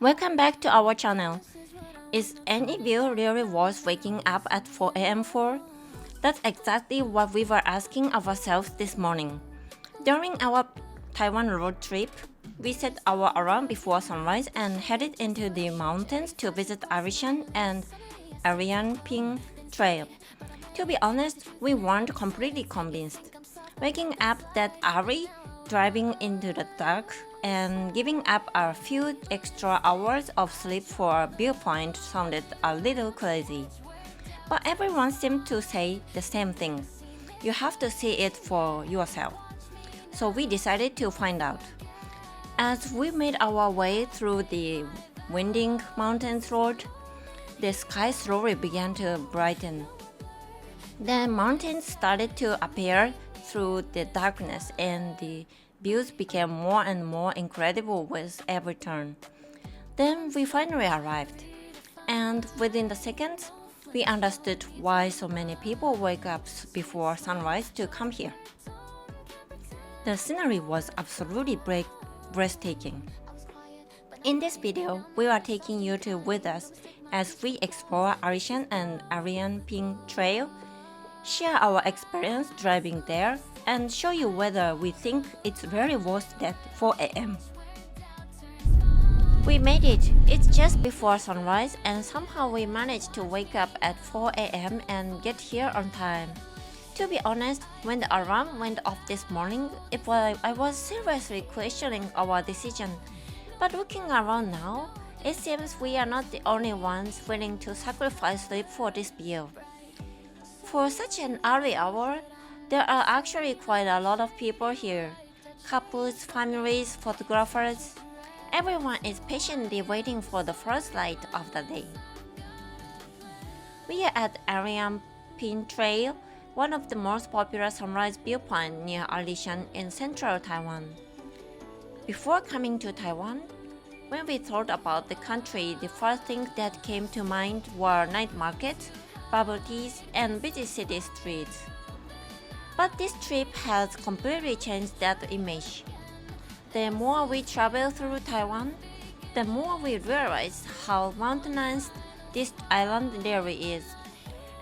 Welcome back to our channel. Is any view really worth waking up at 4 a.m. for? That's exactly what we were asking ourselves this morning. During our Taiwan road trip, we set our alarm before sunrise and headed into the mountains to visit Alishan and Eryanping Trail. To be honest, we weren't completely convinced. Waking up that early, driving into the dark, and giving up a few extra hours of sleep for a viewpoint sounded a little crazy. But everyone seemed to say the same thing. You have to see it for yourself. So we decided to find out. As we made our way through the winding mountains road, the sky slowly began to brighten. The mountains started to appear through the darkness and the views became more and more incredible with every turn. Then we finally arrived, and within the seconds, we understood why so many people wake up before sunrise to come here. The scenery was absolutely breathtaking. In this video, we are taking you with us as we explore Alishan and Eryanping Trail, share our experience driving there, and show you whether we think it's really worth that 4 a.m. We made it. It's just before sunrise and somehow we managed to wake up at 4 a.m. and get here on time. To be honest, when the alarm went off this morning, I was seriously questioning our decision. But looking around now, it seems we are not the only ones willing to sacrifice sleep for this view. For such an early hour, there are actually quite a lot of people here. Couples, families, photographers. Everyone is patiently waiting for the first light of the day. We are at Eryanping Trail, one of the most popular sunrise viewpoints near Alishan in central Taiwan. Before coming to Taiwan, when we thought about the country, the first things that came to mind were night markets, bubble teas, and busy city streets. But this trip has completely changed that image. The more we travel through Taiwan, the more we realize how mountainous this island really is.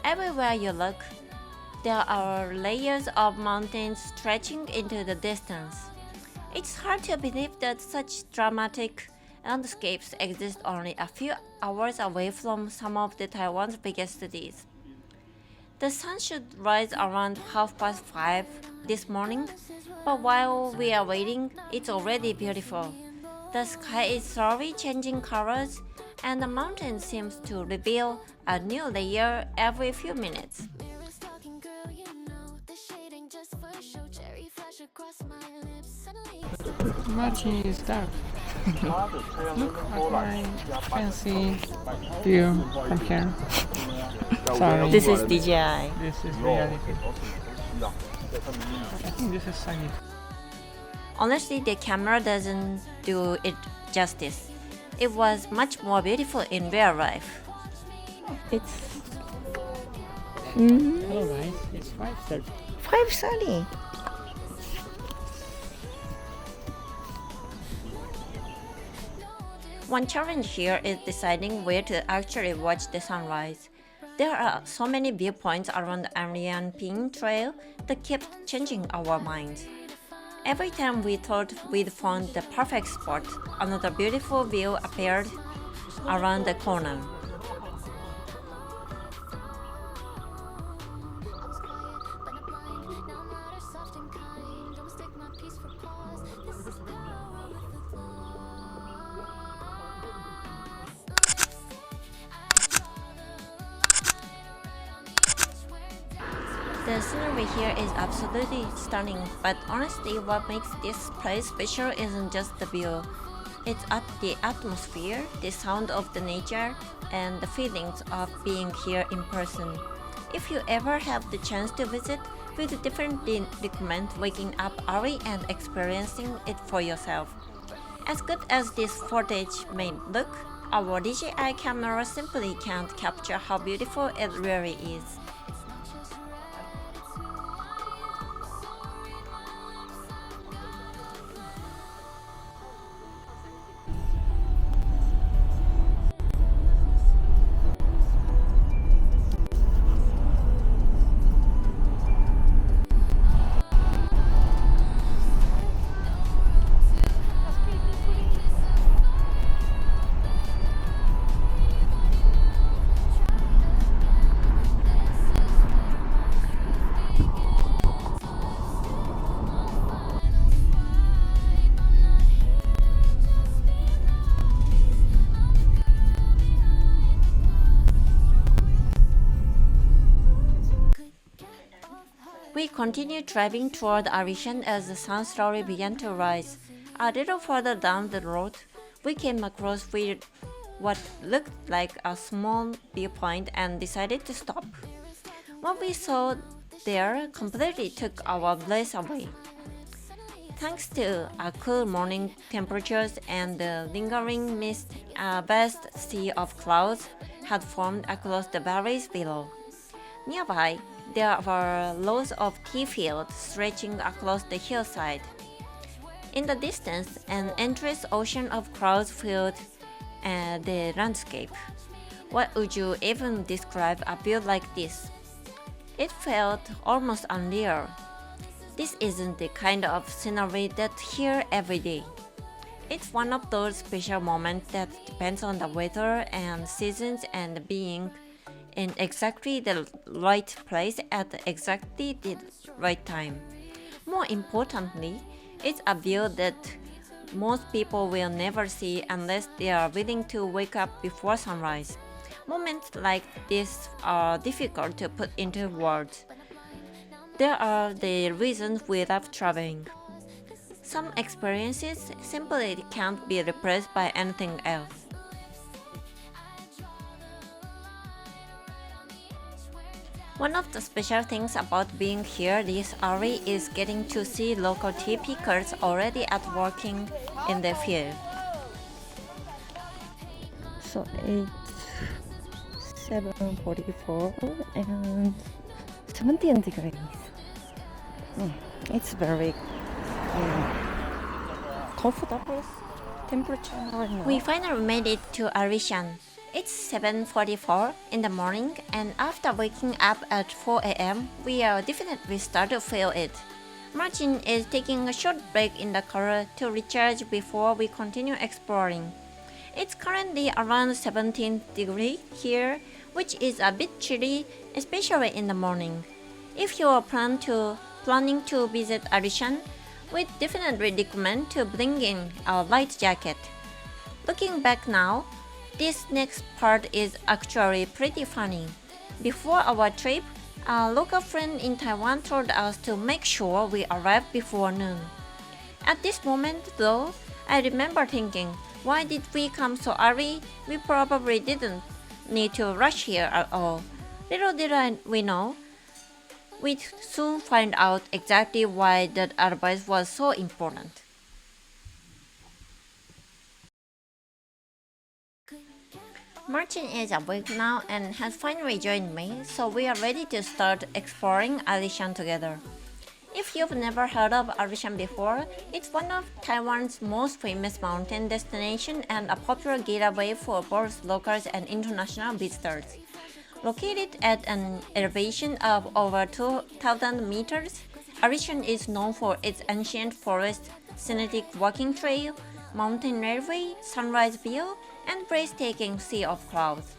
Everywhere you look, there are layers of mountains stretching into the distance. It's hard to believe that such dramatic landscapes exist only a few hours away from some of Taiwan's biggest cities. The sun should rise around 5:30 this morning, but while we are waiting, it's already beautiful. The sky is slowly changing colors, and the mountain seems to reveal a new layer every few minutes. Martin is dark. Look at my fancy view from here. Sorry. This is DJI. This is reality. I think this is sunny. Honestly, the camera doesn't do it justice. It was much more beautiful in real life. It's Hello guys, it's 5:30. 5:30. One challenge here is deciding where to actually watch the sunrise. There are so many viewpoints around the Eryanping Trail that keep changing our minds. Every time we thought we'd found the perfect spot, another beautiful view appeared around the corner. The scenery here is absolutely stunning, but honestly what makes this place special isn't just the view. It's the atmosphere, the sound of the nature, and the feelings of being here in person. If you ever have the chance to visit, we'd definitely recommend waking up early and experiencing it for yourself. As good as this footage may look, our DJI camera simply can't capture how beautiful it really is. We continued driving toward Alishan as the sun slowly began to rise. A little further down the road, we came across what looked like a small viewpoint and decided to stop. What we saw there completely took our breath away. Thanks to cool morning temperatures and the lingering mist, a vast sea of clouds had formed across the valleys below. Nearby, there were rows of tea fields stretching across the hillside. In the distance, an endless ocean of clouds filled the landscape. What would you even describe a view like this? It felt almost unreal. This isn't the kind of scenery that's here every day. It's one of those special moments that depends on the weather and seasons and being in exactly the right place at exactly the right time. More importantly, it's a view that most people will never see unless they are willing to wake up before sunrise. Moments like this are difficult to put into words. There are the reasons we love traveling. Some experiences simply can't be replaced by anything else. One of the special things about being here this early is getting to see local tea pickers already at working in the field. So it's 7:44 and 17 degrees. It's very comfortable temperature right now. We finally made it to Alishan. It's 7:44 in the morning, and after waking up at 4 a.m., we are definitely start to feel it. Martin is taking a short break in the car to recharge before we continue exploring. It's currently around 17 degrees here, which is a bit chilly, especially in the morning. If you are planning to visit Alishan, we definitely recommend to bring in a light jacket. Looking back now, this next part is actually pretty funny. Before our trip, a local friend in Taiwan told us to make sure we arrive before noon. At this moment, though, I remember thinking, why did we come so early? We probably didn't need to rush here at all. Little did we know, we'd soon find out exactly why that advice was so important. Martin is awake now and has finally joined me, so we are ready to start exploring Alishan together. If you've never heard of Alishan before, it's one of Taiwan's most famous mountain destinations and a popular getaway for both locals and international visitors. Located at an elevation of over 2,000 meters, Alishan is known for its ancient forest, scenic walking trail, mountain railway, sunrise view, and breathtaking sea of clouds.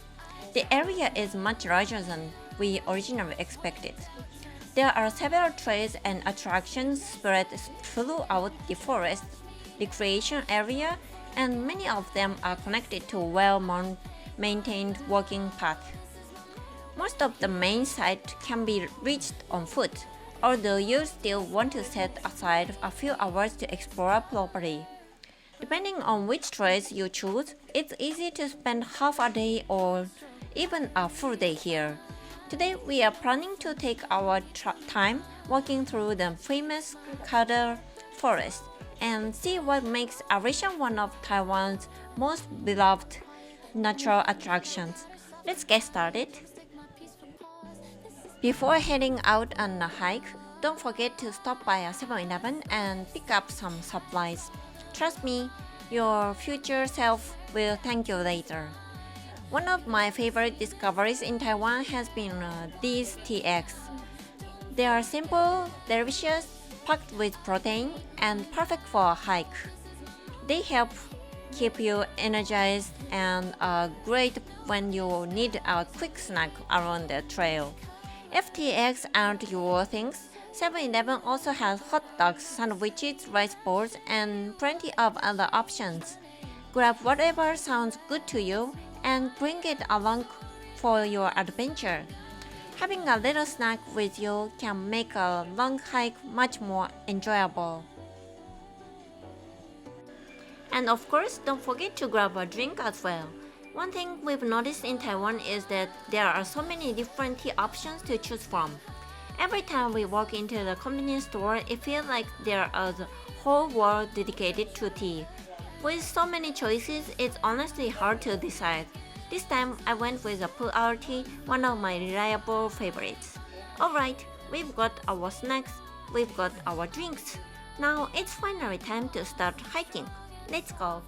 The area is much larger than we originally expected. There are several trails and attractions spread throughout the forest recreation area, and many of them are connected to well-maintained walking paths. Most of the main site can be reached on foot, although you still want to set aside a few hours to explore properly. Depending on which trails you choose, it's easy to spend half a day or even a full day here. Today we are planning to take our time walking through the famous Cedar Forest and see what makes Alishan one of Taiwan's most beloved natural attractions. Let's get started. Before heading out on a hike, don't forget to stop by a 7-Eleven and pick up some supplies. Trust me, your future self will thank you later. One of my favorite discoveries in Taiwan has been these tea eggs. They are simple, delicious, packed with protein, and perfect for a hike. They help keep you energized and are great when you need a quick snack around the trail. If tea eggs aren't your things, 7-Eleven also has hot dogs, sandwiches, rice bowls, and plenty of other options. Grab whatever sounds good to you and bring it along for your adventure. Having a little snack with you can make a long hike much more enjoyable. And of course, don't forget to grab a drink as well. One thing we've noticed in Taiwan is that there are so many different tea options to choose from. Every time we walk into the convenience store, it feels like there is a whole world dedicated to tea. With so many choices, it's honestly hard to decide. This time, I went with a pu'er tea, one of my reliable favorites. Alright, we've got our snacks, we've got our drinks. Now it's finally time to start hiking. Let's go!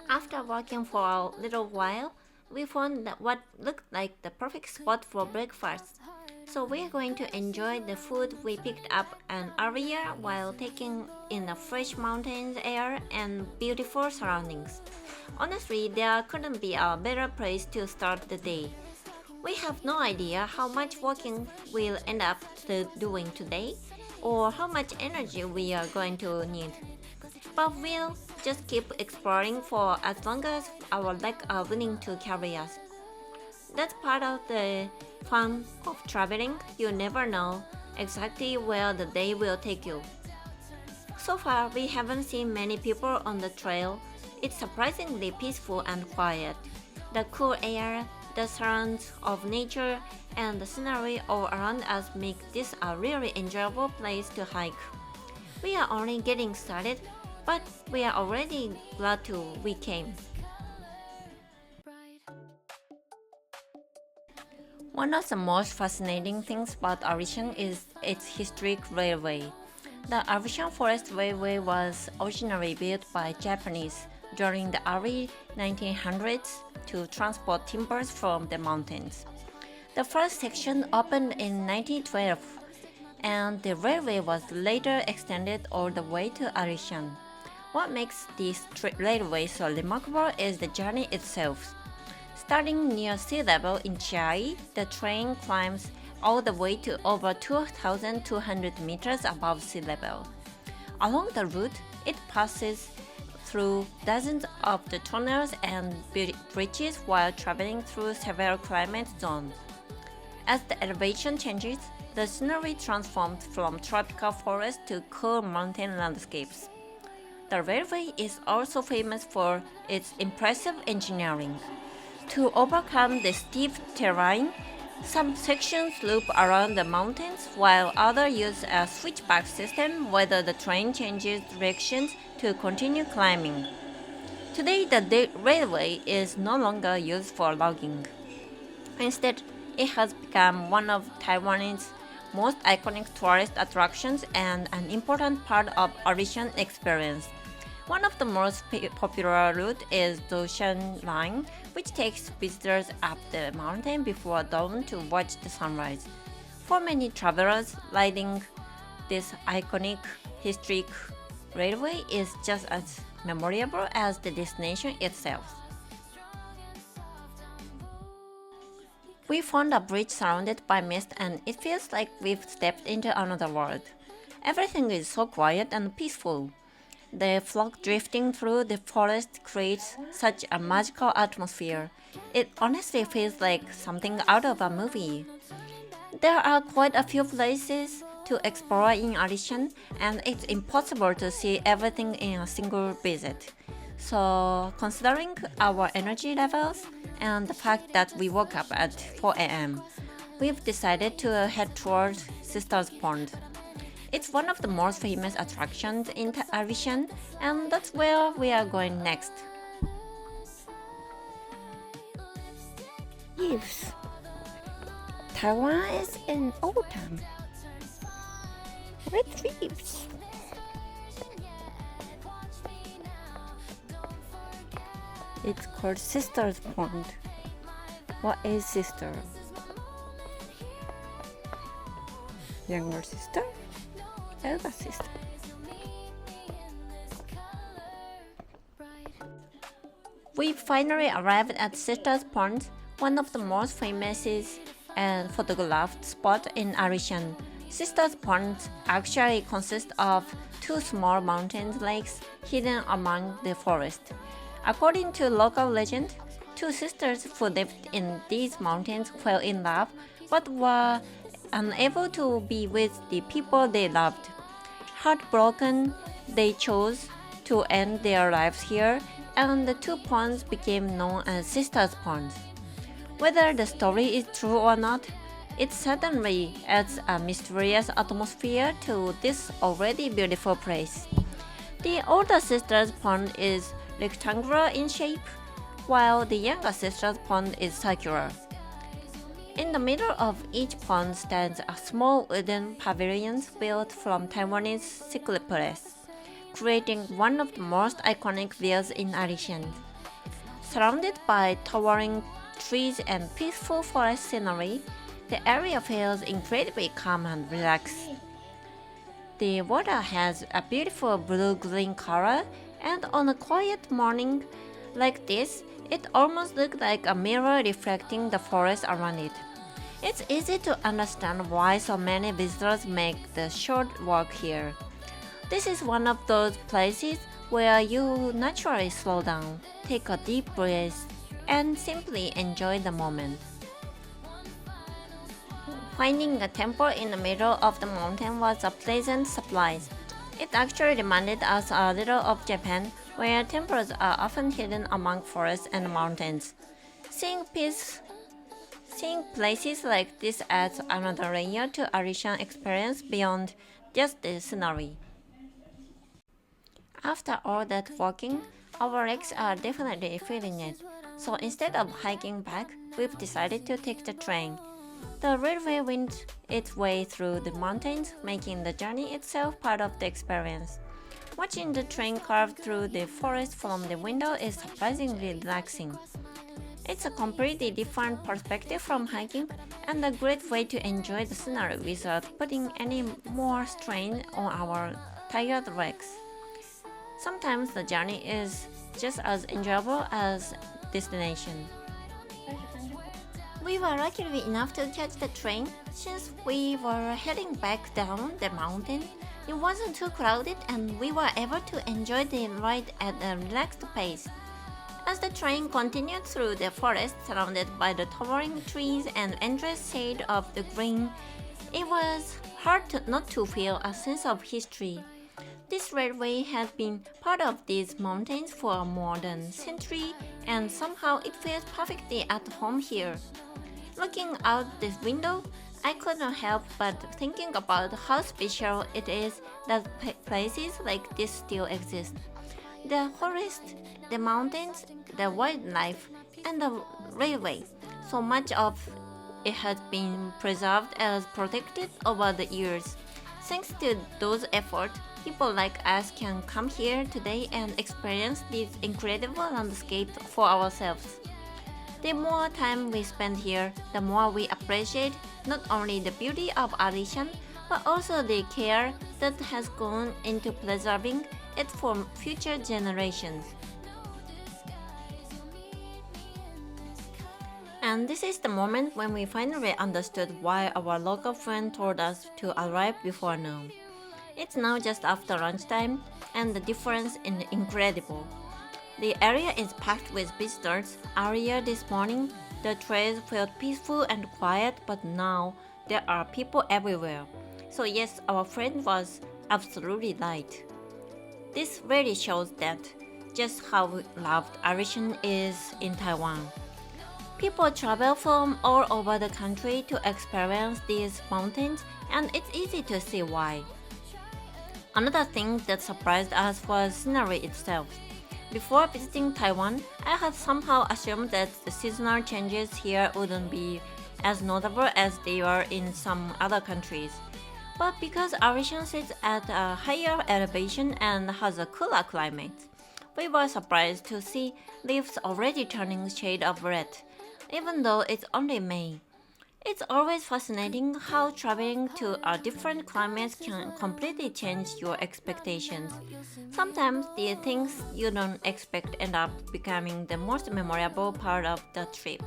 After walking for a little while, we found what looked like the perfect spot for breakfast. So we're going to enjoy the food we picked up an area while taking in the fresh mountain air and beautiful surroundings. Honestly, there couldn't be a better place to start the day. We have no idea how much walking we'll end up doing today, or how much energy we are going to need. But we'll just keep exploring for as long as our legs are willing to carry us. That's part of the fun of traveling. You never know exactly where the day will take you. So far, we haven't seen many people on the trail. It's surprisingly peaceful and quiet. The cool air, the sounds of nature, and the scenery all around us make this a really enjoyable place to hike. We are only getting started, but we are already glad we came. One of the most fascinating things about Alishan is its historic railway. The Alishan Forest Railway was originally built by Japanese during the early 1900s to transport timbers from the mountains. The first section opened in 1912, and the railway was later extended all the way to Alishan. What makes this railway so remarkable is the journey itself. Starting near sea level in Chiayi, the train climbs all the way to over 2,200 meters above sea level. Along the route, it passes through dozens of the tunnels and bridges while traveling through several climate zones. As the elevation changes, the scenery transforms from tropical forest to cool mountain landscapes. The railway is also famous for its impressive engineering. To overcome the steep terrain, some sections loop around the mountains while others use a switchback system whether the train changes directions to continue climbing. Today, the railway is no longer used for logging. Instead, it has become one of Taiwan's most iconic tourist attractions and an important part of Alishan experience. One of the most popular routes is the Alishan Line, which takes visitors up the mountain before dawn to watch the sunrise. For many travelers, riding this iconic historic railway is just as memorable as the destination itself. We found a bridge surrounded by mist, and it feels like we've stepped into another world. Everything is so quiet and peaceful. The fog drifting through the forest creates such a magical atmosphere. It honestly feels like something out of a movie. There are quite a few places to explore in Alishan, and it's impossible to see everything in a single visit. So, considering our energy levels and the fact that we woke up at 4 a.m., we've decided to head towards Sister's Pond. It's one of the most famous attractions in Alishan, and that's where we are going next. Leaves. Taiwan is in autumn. Red leaves. It's called Sister's Pond. What is sister? Younger sister? Elder sister. We finally arrived at Sister's Pond, one of the most famous and photographed spots in Alishan. Sister's Pond actually consists of two small mountain lakes hidden among the forest. According to local legend, two sisters who lived in these mountains fell in love but were unable to be with the people they loved. Heartbroken, they chose to end their lives here, and the two ponds became known as sisters' ponds. Whether the story is true or not, it certainly adds a mysterious atmosphere to this already beautiful place. The older sister's pond is rectangular in shape, while the younger sister's pond is circular. In the middle of each pond stands a small wooden pavilion built from Taiwanese cypress, creating one of the most iconic views in Alishan. Surrounded by towering trees and peaceful forest scenery, the area feels incredibly calm and relaxed. The water has a beautiful blue-green color, and on a quiet morning like this, it almost looks like a mirror reflecting the forest around it. It's easy to understand why so many visitors make the short walk here. This is one of those places where you naturally slow down, take a deep breath, and simply enjoy the moment. Finding a temple in the middle of the mountain was a pleasant surprise. It actually reminded us a little of Japan, where temples are often hidden among forests and mountains. Seeing places like this adds another layer to Alishan experience beyond just the scenery. After all that walking, our legs are definitely feeling it. So instead of hiking back, we've decided to take the train. The railway winds its way through the mountains, making the journey itself part of the experience. Watching the train carve through the forest from the window is surprisingly relaxing. It's a completely different perspective from hiking and a great way to enjoy the scenery without putting any more strain on our tired legs. Sometimes the journey is just as enjoyable as destination. We were lucky enough to catch the train. Since we were heading back down the mountain, it wasn't too crowded and we were able to enjoy the ride at a relaxed pace. As the train continued through the forest surrounded by the towering trees and endless shade of the green, it was hard not to feel a sense of history. This railway has been part of these mountains for more than a century, and somehow it feels perfectly at home here. Looking out this window, I could not help but thinking about how special it is that places like this still exist. The forest, the mountains, the wildlife, and the railway. So much of it has been preserved and protected over the years. Thanks to those efforts, people like us can come here today and experience this incredible landscape for ourselves. The more time we spend here, the more we appreciate not only the beauty of Alishan, but also the care that has gone into preserving it for future generations. And this is the moment when we finally understood why our local friend told us to arrive before noon. It's now just after lunchtime, and the difference is incredible. The area is packed with visitors. Earlier this morning, the trails felt peaceful and quiet, but now there are people everywhere. So yes, our friend was absolutely right. This really shows that just how loved Alishan is in Taiwan. People travel from all over the country to experience these mountains, and it's easy to see why. Another thing that surprised us was scenery itself. Before visiting Taiwan, I had somehow assumed that the seasonal changes here wouldn't be as notable as they are in some other countries. But because Alishan sits at a higher elevation and has a cooler climate, we were surprised to see leaves already turning shade of red, even though it's only May. It's always fascinating how traveling to a different climate can completely change your expectations. Sometimes the things you don't expect end up becoming the most memorable part of the trip.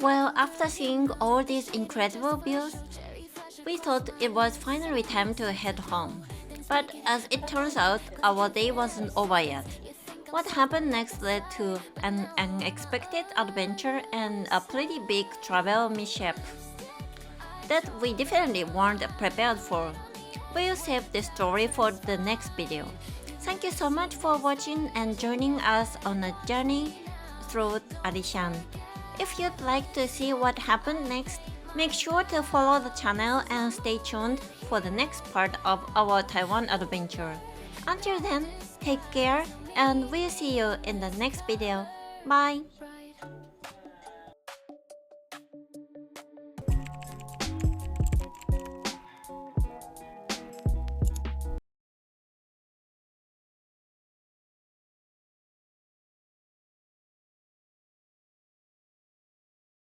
Well, after seeing all these incredible views, we thought it was finally time to head home. But as it turns out, our day wasn't over yet. What happened next led to an unexpected adventure and a pretty big travel mishap that we definitely weren't prepared for. We'll save this story for the next video. Thank you so much for watching and joining us on a journey through Alishan. If you'd like to see what happened next, make sure to follow the channel and stay tuned for the next part of our Taiwan adventure. Until then, take care and we'll see you in the next video. Bye!